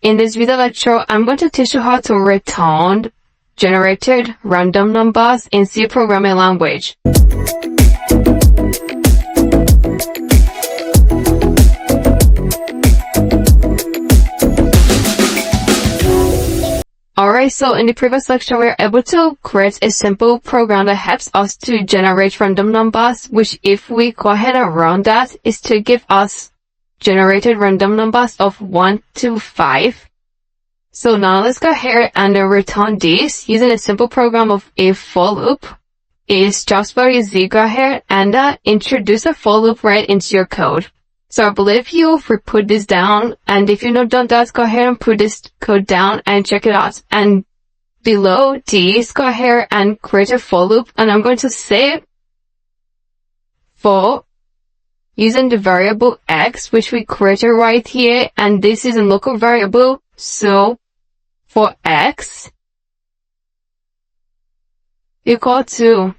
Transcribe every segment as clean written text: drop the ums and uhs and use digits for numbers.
In this video lecture, I'm going to teach you how to return generated random numbers in C programming language. Alright, so in the previous lecture, we were able to create a simple program that helps us to generate random numbers, which if we go ahead and run that, is to give us generated random numbers of 1 to 5. So now let's go ahead and return this using a simple program of a for loop. It's just very easy. Go ahead and introduce a for loop right into your code. So I believe you've put this down, and if you've not done that, go ahead and put this code down and check it out. And below this, go ahead and create a for loop, and I'm going to say for using the variable x, which we created right here, and this is a local variable. So for x equal to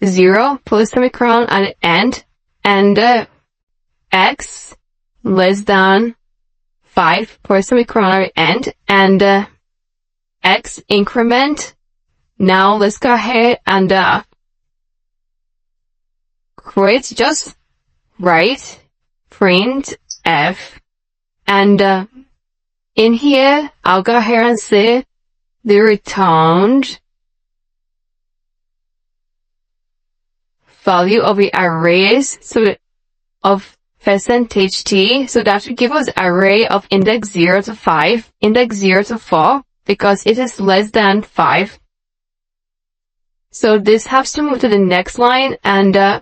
0 plus semicolon at the end, and x less than 5 plus semicolon at the end, and x increment. Now let's go ahead and create just write print f, and in here I'll go ahead and say the returned value of the arrays, so of %t, so that will give us array of index 0 to 5, index 0 to 4, because it is less than 5. So this has to move to the next line, and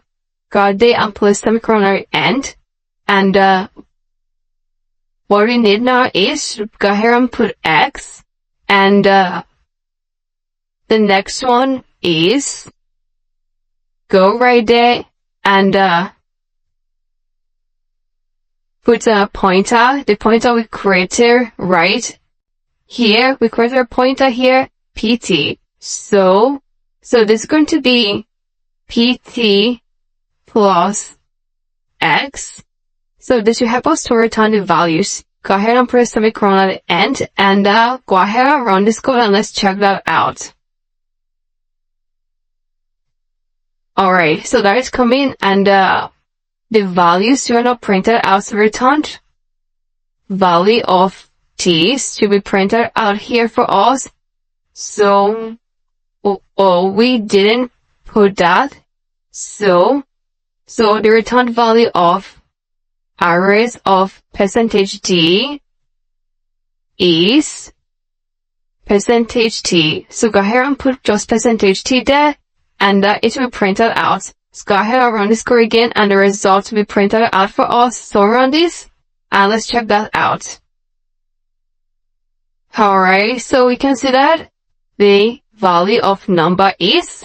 got the and plus semicolon at the end, and what we need now is go ahead and put x, and the next one is go right there and put a pointer, the pointer we created right here. We created a pointer here, pt. So this is going to be pt plus x. So this will help us to return the values. Go ahead and put a semicolon at the end, and go ahead and run this code, and let's check that out. Alright, so that is coming, and the values are not printed out, so returned value of t to be printed out here for us. So we didn't put that. So the returned value of arrays of %d is %t. So go ahead and put just %t there, and it will be printed out. So go ahead and run this code again, and the result will be printed out for us. So run this, and let's check that out. Alright, so we can see that the value of number is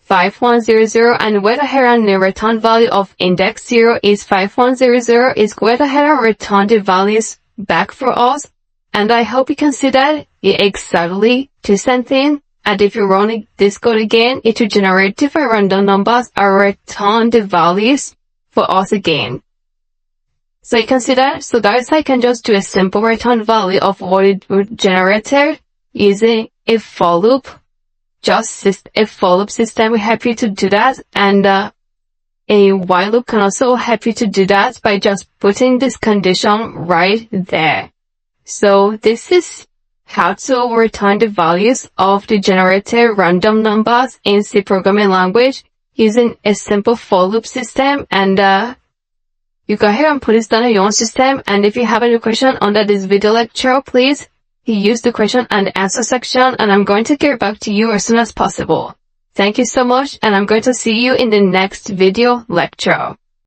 5100, and go ahead and the return value of index 0 is 5100. Is go ahead and return the values back for us. And I hope you can see that it exactly the same thing. And if you run this code again, it will generate different random numbers and return the values for us again. So you can see that. So that's how I can just do a simple return value of what it would generated using a for loop. Just a for loop system will help you to do that, and a while loop can also help you to do that by just putting this condition right there. So this is how to return the values of the generated random numbers in C programming language using a simple for loop system, and you go ahead and put this down in your own system. And if you have any question under this video lecture, please use the question and answer section, and I'm going to get back to you as soon as possible. Thank you so much, and I'm going to see you in the next video lecture.